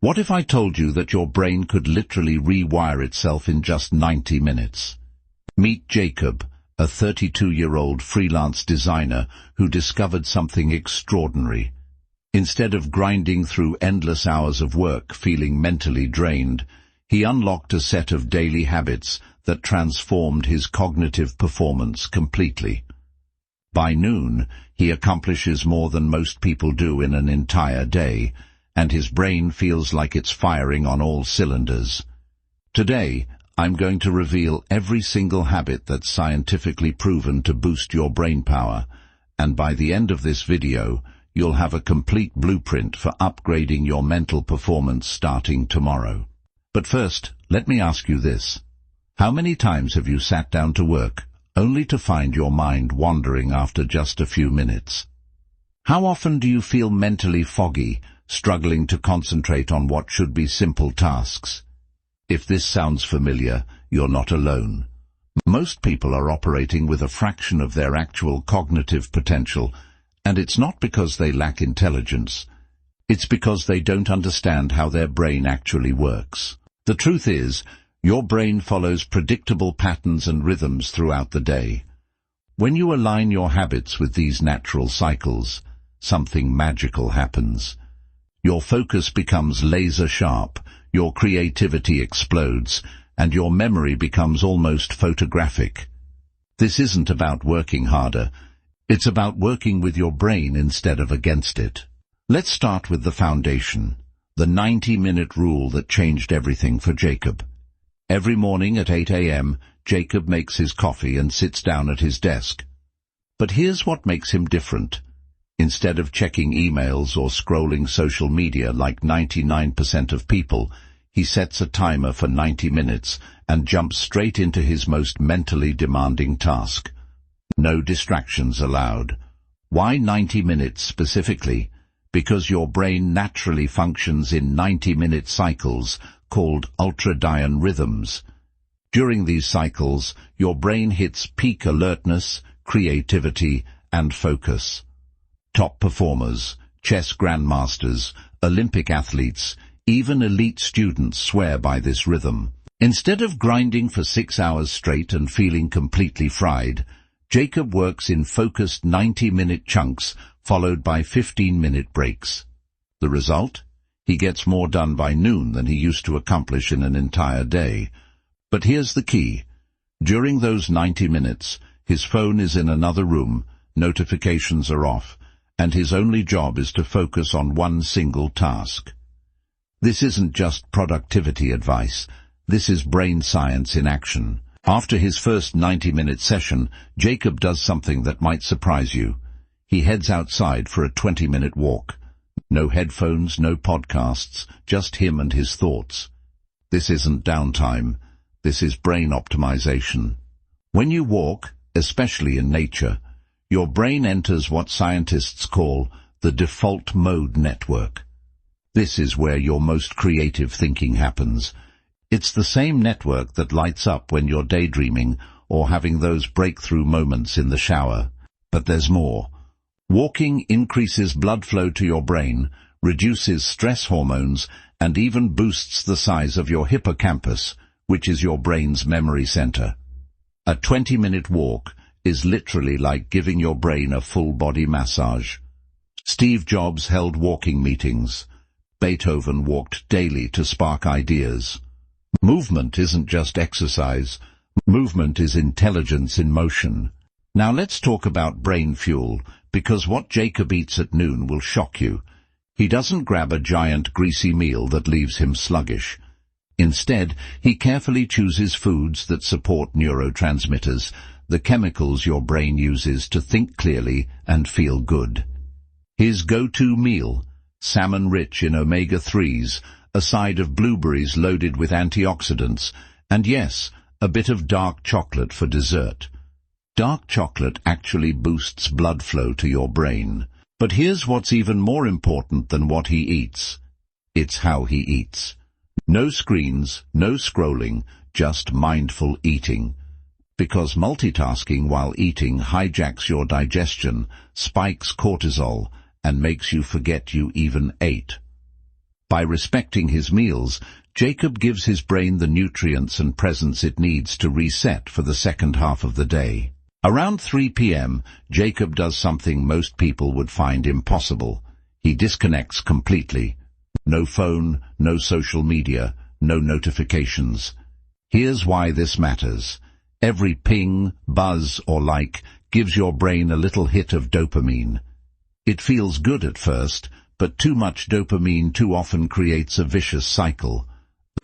What if I told you that your brain could literally rewire itself in just 90 minutes? Meet Jacob, a 32-year-old freelance designer who discovered something extraordinary. Instead of grinding through endless hours of work feeling mentally drained, he unlocked a set of daily habits that transformed his cognitive performance completely. By noon, he accomplishes more than most people do in an entire day, and his brain feels like it's firing on all cylinders. Today, I'm going to reveal every single habit that's scientifically proven to boost your brain power, and by the end of this video, you'll have a complete blueprint for upgrading your mental performance starting tomorrow. But first, let me ask you this. How many times have you sat down to work, only to find your mind wandering after just a few minutes? How often do you feel mentally foggy, struggling to concentrate on what should be simple tasks? If this sounds familiar, you're not alone. Most people are operating with a fraction of their actual cognitive potential, and it's not because they lack intelligence. It's because they don't understand how their brain actually works. The truth is, your brain follows predictable patterns and rhythms throughout the day. When you align your habits with these natural cycles, something magical happens. Your focus becomes laser-sharp, your creativity explodes, and your memory becomes almost photographic. This isn't about working harder. It's about working with your brain instead of against it. Let's start with the foundation, the 90-minute rule that changed everything for Jacob. Every morning at 8 a.m., Jacob makes his coffee and sits down at his desk. But here's what makes him different. Instead of checking emails or scrolling social media like 99% of people, he sets a timer for 90 minutes and jumps straight into his most mentally demanding task. No distractions allowed. Why 90 minutes specifically? Because your brain naturally functions in 90-minute cycles called ultradian rhythms. During these cycles, your brain hits peak alertness, creativity, and focus. Top performers, chess grandmasters, Olympic athletes, even elite students swear by this rhythm. Instead of grinding for 6 hours straight and feeling completely fried, Jacob works in focused 90-minute chunks followed by 15-minute breaks. The result? He gets more done by noon than he used to accomplish in an entire day. But here's the key. During those 90 minutes, his phone is in another room, notifications are off, and his only job is to focus on one single task. This isn't just productivity advice. This is brain science in action. After his first 90-minute session, Jacob does something that might surprise you. He heads outside for a 20-minute walk. No headphones, no podcasts, just him and his thoughts. This isn't downtime. This is brain optimization. When you walk, especially in nature, your brain enters what scientists call the default mode network. This is where your most creative thinking happens. It's the same network that lights up when you're daydreaming or having those breakthrough moments in the shower. But there's more. Walking increases blood flow to your brain, reduces stress hormones, and even boosts the size of your hippocampus, which is your brain's memory center. A 20-minute walk is literally like giving your brain a full-body massage. Steve Jobs held walking meetings. Beethoven walked daily to spark ideas. Movement isn't just exercise. Movement is intelligence in motion. Now let's talk about brain fuel, because what Jacob eats at noon will shock you. He doesn't grab a giant greasy meal that leaves him sluggish. Instead, he carefully chooses foods that support neurotransmitters, the chemicals your brain uses to think clearly and feel good. His go-to meal, salmon rich in omega-3s, a side of blueberries loaded with antioxidants, and yes, a bit of dark chocolate for dessert. Dark chocolate actually boosts blood flow to your brain. But here's what's even more important than what he eats. It's how he eats. No screens, no scrolling, just mindful eating. Because multitasking while eating hijacks your digestion, spikes cortisol, and makes you forget you even ate. By respecting his meals, Jacob gives his brain the nutrients and presence it needs to reset for the second half of the day. Around 3 p.m., Jacob does something most people would find impossible. He disconnects completely. No phone, no social media, no notifications. Here's why this matters. Every ping, buzz, or like gives your brain a little hit of dopamine. It feels good at first, but too much dopamine too often creates a vicious cycle.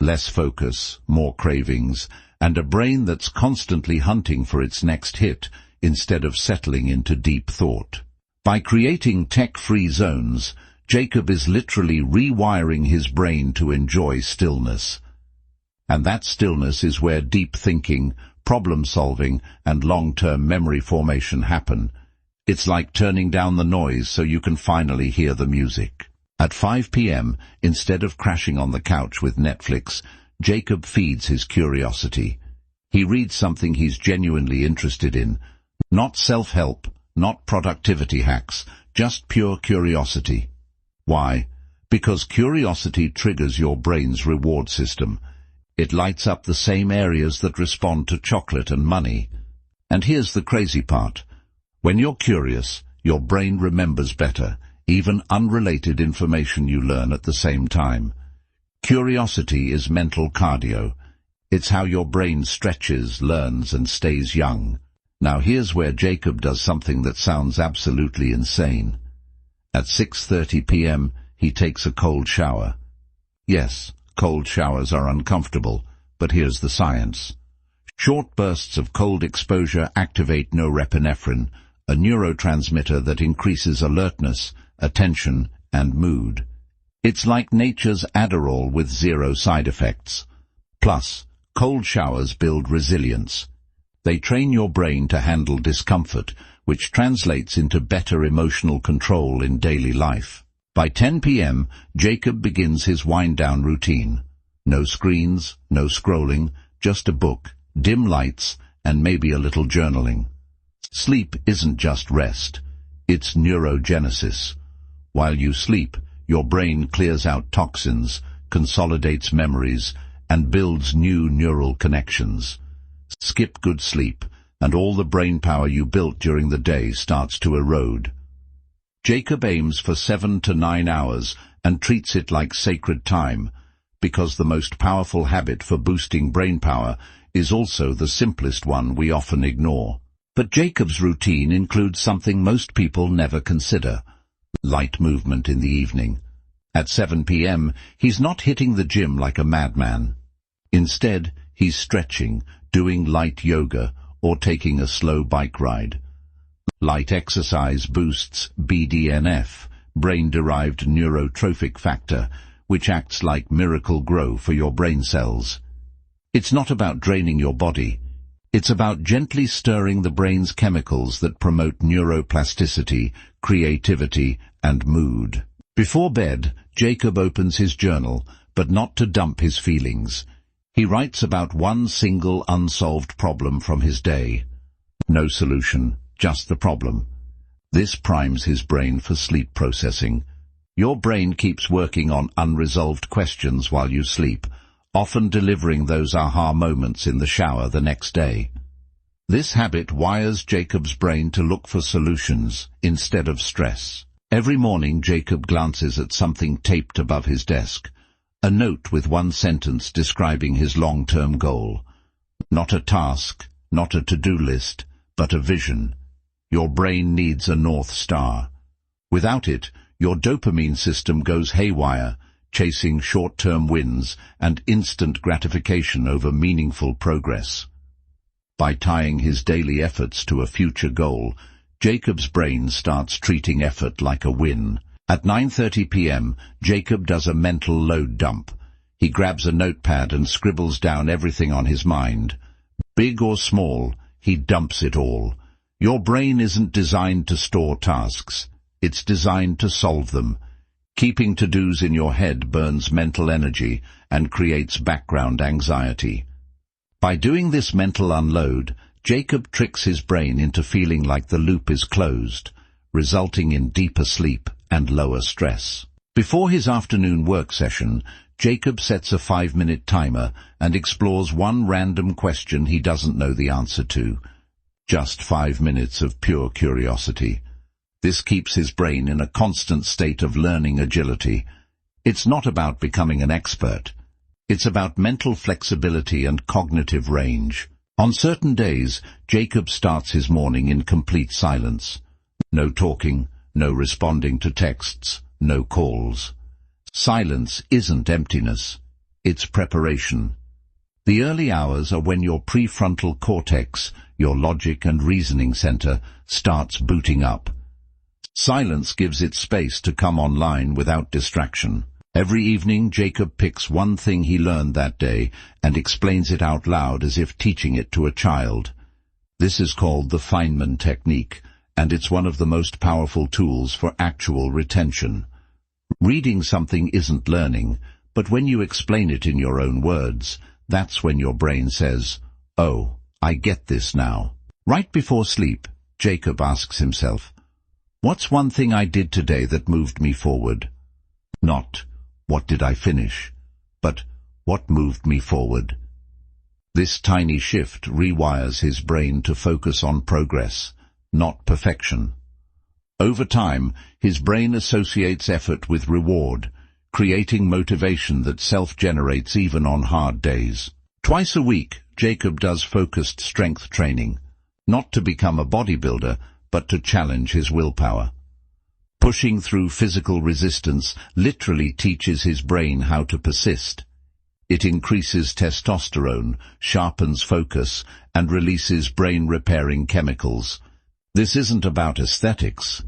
Less focus, more cravings, and a brain that's constantly hunting for its next hit instead of settling into deep thought. By creating tech-free zones, Jacob is literally rewiring his brain to enjoy stillness. And that stillness is where deep thinking, problem-solving, and long-term memory formation happen. It's like turning down the noise so you can finally hear the music. At 5 p.m., instead of crashing on the couch with Netflix, Jacob feeds his curiosity. He reads something he's genuinely interested in. Not self-help, not productivity hacks, just pure curiosity. Why? Because curiosity triggers your brain's reward system. It lights up the same areas that respond to chocolate and money. And here's the crazy part. When you're curious, your brain remembers better, even unrelated information you learn at the same time. Curiosity is mental cardio. It's how your brain stretches, learns, and stays young. Now here's where Jacob does something that sounds absolutely insane. At 6:30 p.m., he takes a cold shower. Yes, cold showers are uncomfortable, but here's the science. Short bursts of cold exposure activate norepinephrine, a neurotransmitter that increases alertness, attention, and mood. It's like nature's Adderall with zero side effects. Plus, cold showers build resilience. They train your brain to handle discomfort, which translates into better emotional control in daily life. By 10 p.m., Jacob begins his wind-down routine. No screens, no scrolling, just a book, dim lights, and maybe a little journaling. Sleep isn't just rest. It's neurogenesis. While you sleep, your brain clears out toxins, consolidates memories, and builds new neural connections. Skip good sleep, and all the brain power you built during the day starts to erode. Jacob aims for 7 to 9 hours and treats it like sacred time, because the most powerful habit for boosting brain power is also the simplest one we often ignore. But Jacob's routine includes something most people never consider: light movement in the evening. At 7 p.m., he's not hitting the gym like a madman. Instead, he's stretching, doing light yoga, or taking a slow bike ride. Light exercise boosts BDNF, brain-derived neurotrophic factor, which acts like miracle grow for your brain cells. It's not about draining your body. It's about gently stirring the brain's chemicals that promote neuroplasticity, creativity, and mood. Before bed, Jacob opens his journal, but not to dump his feelings. He writes about one single unsolved problem from his day. No solution, just the problem. This primes his brain for sleep processing. Your brain keeps working on unresolved questions while you sleep, often delivering those aha moments in the shower the next day. This habit wires Jacob's brain to look for solutions instead of stress. Every morning Jacob glances at something taped above his desk, a note with one sentence describing his long-term goal. Not a task, not a to-do list, but a vision. Your brain needs a North Star. Without it, your dopamine system goes haywire, chasing short-term wins and instant gratification over meaningful progress. By tying his daily efforts to a future goal, Jacob's brain starts treating effort like a win. At 9:30 p.m., Jacob does a mental load dump. He grabs a notepad and scribbles down everything on his mind. Big or small, he dumps it all. Your brain isn't designed to store tasks. It's designed to solve them. Keeping to-dos in your head burns mental energy and creates background anxiety. By doing this mental unload, Jacob tricks his brain into feeling like the loop is closed, resulting in deeper sleep and lower stress. Before his afternoon work session, Jacob sets a 5-minute timer and explores one random question he doesn't know the answer to. Just 5 minutes of pure curiosity. This keeps his brain in a constant state of learning agility. It's not about becoming an expert. It's about mental flexibility and cognitive range. On certain days, Jacob starts his morning in complete silence. No talking, no responding to texts, no calls. Silence isn't emptiness. It's preparation. The early hours are when your prefrontal cortex, your logic and reasoning center, starts booting up. Silence gives it space to come online without distraction. Every evening, Jacob picks one thing he learned that day and explains it out loud as if teaching it to a child. This is called the Feynman technique, and it's one of the most powerful tools for actual retention. Reading something isn't learning, but when you explain it in your own words, that's when your brain says, "Oh, I get this now." Right before sleep, Jacob asks himself, "What's one thing I did today that moved me forward?" Not, "What did I finish?" but "What moved me forward?" This tiny shift rewires his brain to focus on progress, not perfection. Over time, his brain associates effort with reward, creating motivation that self-generates even on hard days. Twice a week, Jacob does focused strength training, not to become a bodybuilder, but to challenge his willpower. Pushing through physical resistance literally teaches his brain how to persist. It increases testosterone, sharpens focus, and releases brain-repairing chemicals. This isn't about aesthetics.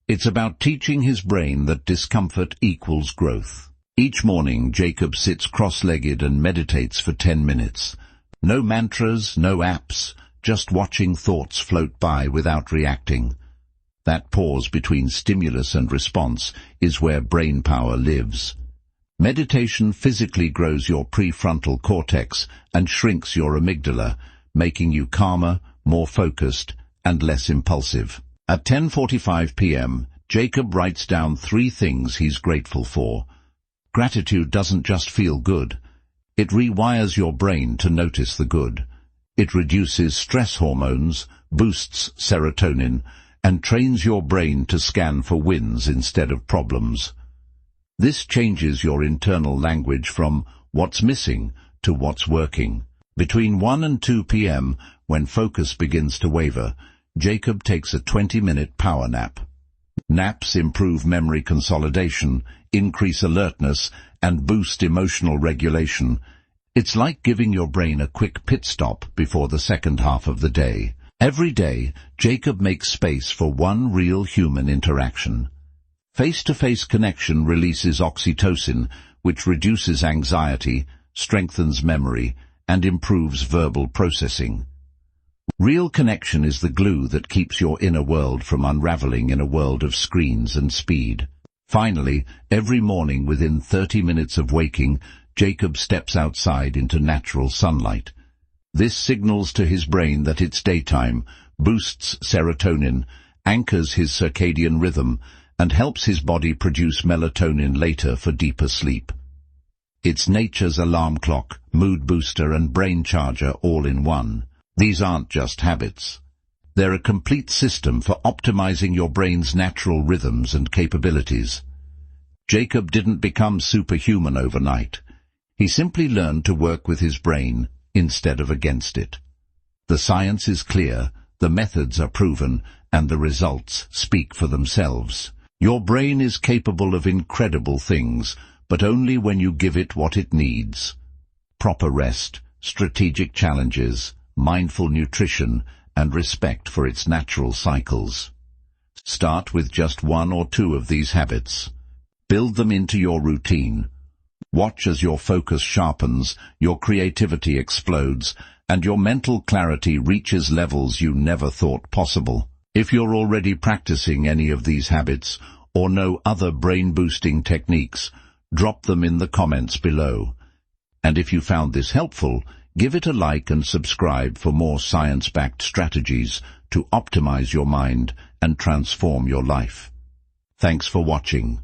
It's about teaching his brain that discomfort equals growth. Each morning, Jacob sits cross-legged and meditates for 10 minutes. No mantras, no apps, just watching thoughts float by without reacting. That pause between stimulus and response is where brain power lives. Meditation physically grows your prefrontal cortex and shrinks your amygdala, making you calmer, more focused, and less impulsive. At 10:45 p.m., Jacob writes down 3 things he's grateful for. Gratitude doesn't just feel good. It rewires your brain to notice the good. It reduces stress hormones, boosts serotonin, and trains your brain to scan for wins instead of problems. This changes your internal language from what's missing to what's working. Between 1 and 2 p.m., when focus begins to waver, Jacob takes a 20-minute power nap. Naps improve memory consolidation, increase alertness, and boost emotional regulation. It's like giving your brain a quick pit stop before the second half of the day. Every day, Jacob makes space for one real human interaction. Face-to-face connection releases oxytocin, which reduces anxiety, strengthens memory, and improves verbal processing. Real connection is the glue that keeps your inner world from unraveling in a world of screens and speed. Finally, every morning within 30 minutes of waking, Jacob steps outside into natural sunlight. This signals to his brain that it's daytime, boosts serotonin, anchors his circadian rhythm, and helps his body produce melatonin later for deeper sleep. It's nature's alarm clock, mood booster, and brain charger all in one. These aren't just habits. They're a complete system for optimizing your brain's natural rhythms and capabilities. Jacob didn't become superhuman overnight. He simply learned to work with his brain instead of against it. The science is clear, the methods are proven, and the results speak for themselves. Your brain is capable of incredible things, but only when you give it what it needs. Proper rest, strategic challenges, mindful nutrition, and respect for its natural cycles. Start with just 1 or 2 of these habits. Build them into your routine. Watch as your focus sharpens, your creativity explodes, and your mental clarity reaches levels you never thought possible. If you're already practicing any of these habits, or know other brain-boosting techniques, drop them in the comments below. And if you found this helpful, give it a like and subscribe for more science-backed strategies to optimize your mind and transform your life. Thanks for watching.